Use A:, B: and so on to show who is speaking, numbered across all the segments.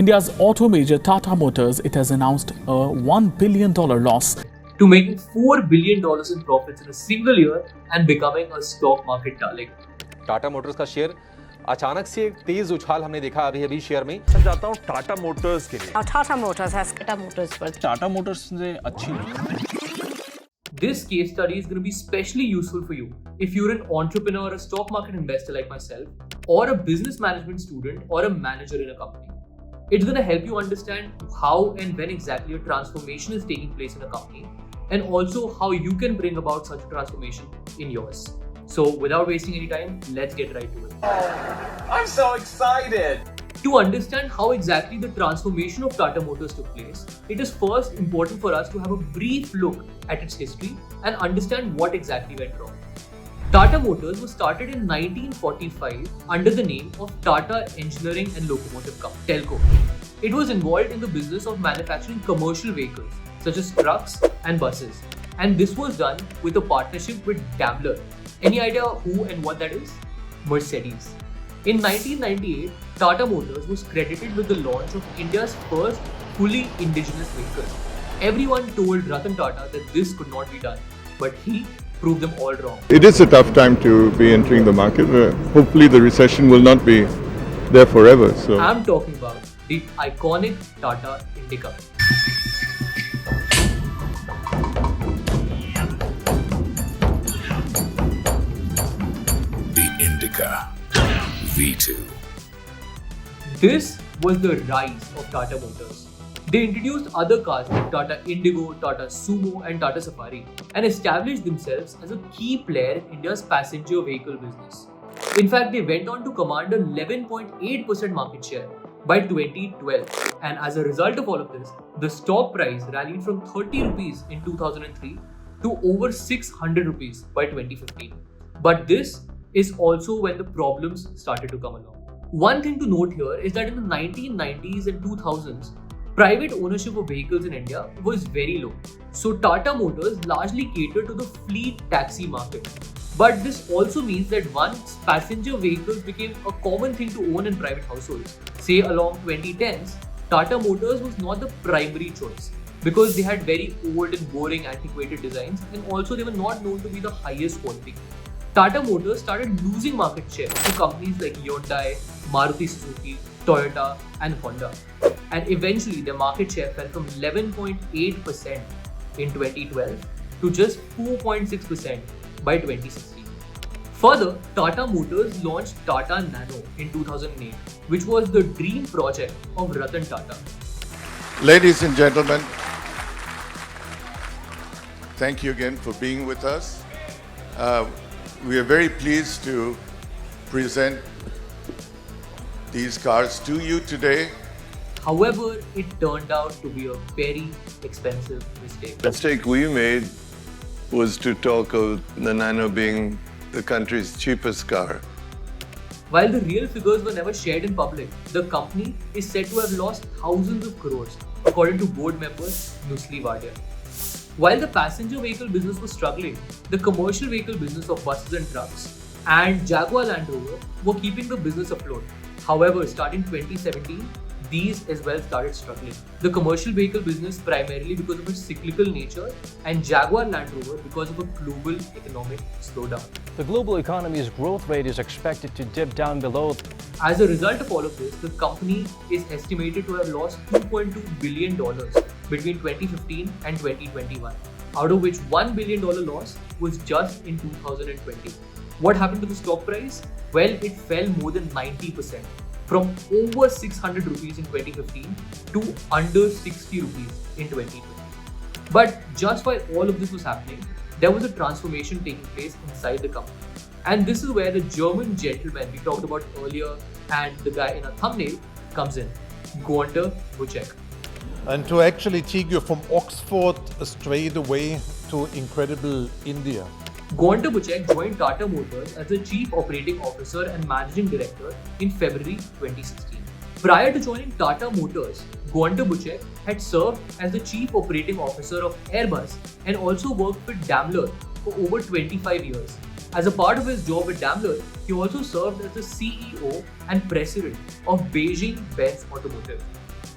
A: India's auto major Tata Motors, it has announced a $1 billion loss,
B: to making $4 billion in profits in a single year and becoming a stock market darling.
C: Tata Motors का share अचानक से एक तेज उछाल हमने देखा अभी share में। मैं जाता हूं टाटा मोटर्स के लिए।
D: Tata Motors has Tata Motors पर
C: टाटा मोटर्स ने अच्छी
B: This case study is going to be especially useful for you if you're an entrepreneur, a stock market investor like myself, or a business management student or a manager in a company. It's going to help you understand how and when exactly a transformation is taking place in a company, and also how you can bring about such a transformation in yours. So without wasting any time, let's get right to it.
E: I'm so excited!
B: To understand how exactly the transformation of Tata Motors took place, it is first important for us to have a brief look at its history and understand what exactly went wrong. Tata Motors was started in 1945 under the name of Tata Engineering and Locomotive Company, Telco. It was involved in the business of manufacturing commercial vehicles such as trucks and buses, and this was done with a partnership with Daimler. Any idea who and what that is? Mercedes. In 1998, Tata Motors was credited with the launch of India's first fully indigenous vehicle. Everyone told Ratan Tata that this could not be done, but he proved them all wrong.
F: It is a tough time to be entering the market. Hopefully the recession will not be there forever. So
B: I'm talking about the iconic Tata Indica.
G: The Indica V2.
B: This was the rise of Tata Motors. They introduced other cars like Tata Indigo, Tata Sumo and Tata Safari and established themselves as a key player in India's passenger vehicle business. In fact, they went on to command a 11.8% market share by 2012, and as a result of all of this, the stock price rallied from 30 rupees in 2003 to over 600 rupees by 2015. But this is also when the problems started to come along. One thing to note here is that in the 1990s and 2000s, private ownership of vehicles in India was very low. So Tata Motors largely catered to the fleet taxi market. But this also means that once passenger vehicles became a common thing to own in private households, say along 2010s, Tata Motors was not the primary choice because they had very old and boring antiquated designs, and also they were not known to be the highest quality. Tata Motors started losing market share to companies like Hyundai, Maruti Suzuki, Toyota and Honda. And eventually their market share fell from 11.8% in 2012 to just 4.6% by 2016. Further, Tata Motors launched Tata Nano in 2008, which was the dream project of Ratan Tata.
F: ladies and gentlemen, thank you again for being with us. We are very pleased to present these cars to you today.
B: However, it turned out to be a very expensive mistake.
H: The mistake we made was to talk of the Nano being the country's cheapest car.
B: While the real figures were never shared in public, the company is said to have lost thousands of crores, according to board member Nusli Wadia. While the passenger vehicle business was struggling, the commercial vehicle business of buses and trucks and Jaguar Land Rover were keeping the business afloat. However, starting 2017, these as well started struggling. The commercial vehicle business primarily because of its cyclical nature, and Jaguar Land Rover because of a global economic slowdown.
I: The global economy's growth rate is expected to dip down below.
B: As a result of all of this, the company is estimated to have lost $2.2 billion between 2015 and 2021, out of which $1 billion loss was just in 2020. What happened to the stock price? Well, it fell more than 90%, from over 600 rupees in 2015 to under 60 rupees in 2020. But just while all of this was happening, there was a transformation taking place inside the company. And this is where the German gentleman we talked about earlier and the guy in our thumbnail comes in, Guenter Butschek.
J: And to actually take you from Oxford straight away to incredible India.
B: Guenter Butschek joined Tata Motors as the Chief Operating Officer and Managing Director in February 2016. Prior to joining Tata Motors, Guenter Butschek had served as the Chief Operating Officer of Airbus and also worked with Daimler for over 25 years. As a part of his job at Daimler, he also served as the CEO and president of Beijing-Benz Automotive.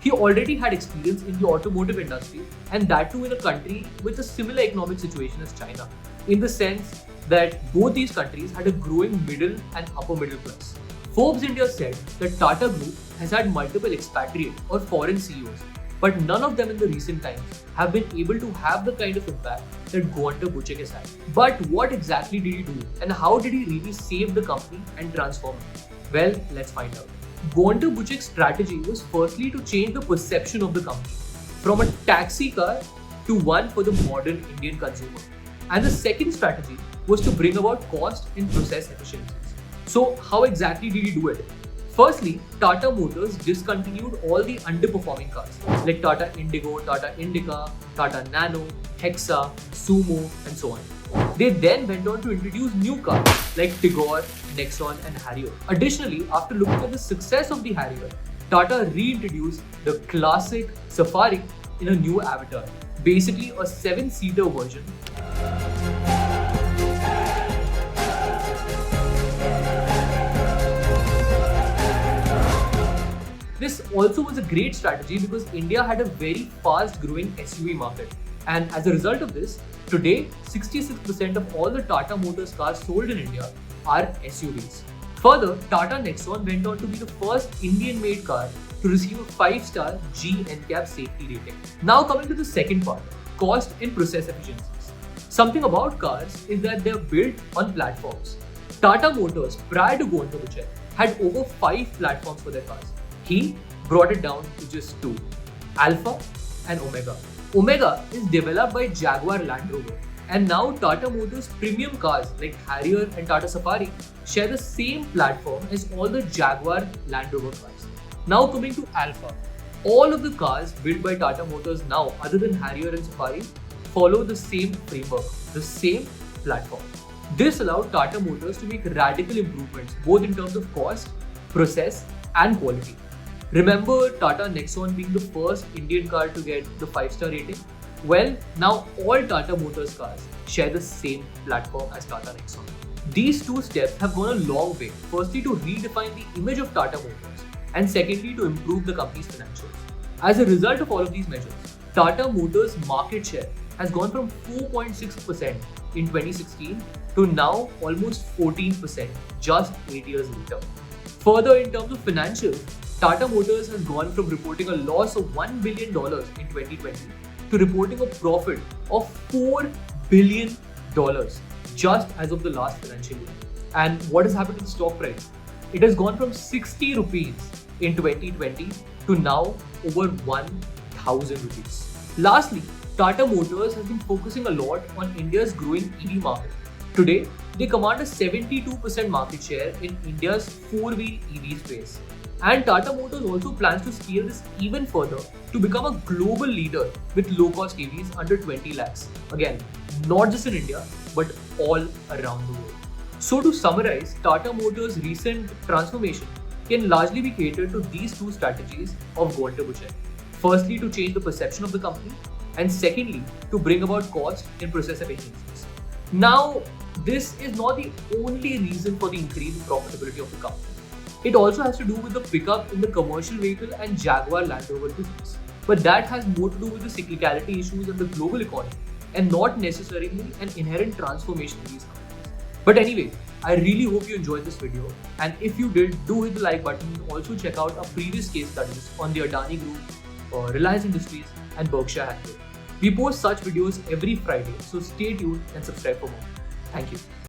B: He already had experience in the automotive industry, and that too in a country with a similar economic situation as China, in the sense that both these countries had a growing middle and upper middle class. Forbes India said that Tata Group has had multiple expatriate or foreign CEOs, but none of them in the recent times have been able to have the kind of impact that Guenter Butschek has had. But what exactly did he do, and how did he really save the company and transform it? Well, let's find out. Guenter Butschek's strategy was firstly to change the perception of the company from a taxi car to one for the modern Indian consumer. And the second strategy was to bring about cost and process efficiencies. So how exactly did he do it? Firstly, Tata Motors discontinued all the underperforming cars like Tata Indigo, Tata Indica, Tata Nano, Hexa, Sumo, and so on. They then went on to introduce new cars like Tigor, Nexon, and Harrier. Additionally, after looking at the success of the Harrier, Tata reintroduced the classic Safari in a new avatar, basically a 7-seater version. This also was a great strategy because India had a very fast growing SUV market, and as a result of this, today 66% of all the Tata Motors cars sold in India are SUVs. Further, Tata Nexon went on to be the first Indian-made car to receive a 5-star G NCAP safety rating. Now coming to the second part, cost and process efficiencies. Something about cars is that they are built on platforms. Tata Motors, prior to Guenter Butschek, had over 5 platforms for their cars. He brought it down to just 2, Alpha and Omega. Omega is developed by Jaguar Land Rover, and now Tata Motors premium cars like Harrier and Tata Safari share the same platform as all the Jaguar Land Rover cars. Now coming to Alpha, all of the cars built by Tata Motors now, other than Harrier and Safari, follow the same framework, the same platform. This allowed Tata Motors to make radical improvements both in terms of cost, process, and quality. Remember Tata Nexon being the first Indian car to get the 5-star rating? Well, now all Tata Motors cars share the same platform as Tata Nexon. These two steps have gone a long way, firstly to redefine the image of Tata Motors, and secondly to improve the company's financials. As a result of all of these measures, Tata Motors' market share has gone from 4.6% in 2016 to now almost 14% just 8 years later. Further, in terms of financials, Tata Motors has gone from reporting a loss of $1 billion in 2020 to reporting a profit of $4 billion just as of the last financial year. And what has happened to the stock price? It has gone from 60 rupees in 2020 to now over 1,000 rupees. Lastly, Tata Motors has been focusing a lot on India's growing EV market. Today, they command a 72% market share in India's 4-wheel EV space. And Tata Motors also plans to scale this even further to become a global leader with low-cost EVs under 20 lakhs. Again, not just in India, but all around the world. So to summarize, Tata Motors' recent transformation can largely be catered to these two strategies of Guenter Butschek. Firstly, to change the perception of the company, and secondly, to bring about cost and process efficiencies. Now, this is not the only reason for the increase in profitability of the company. It also has to do with the pickup in the commercial vehicle and Jaguar Land Rover business. But that has more to do with the cyclicality issues in the global economy and not necessarily an inherent transformation in these companies. But anyway, I really hope you enjoyed this video, and if you did, do hit the like button. Also check out our previous case studies on the Adani Group, Reliance Industries and Berkshire Hathaway. We post such videos every Friday, so stay tuned and subscribe for more. Thank you.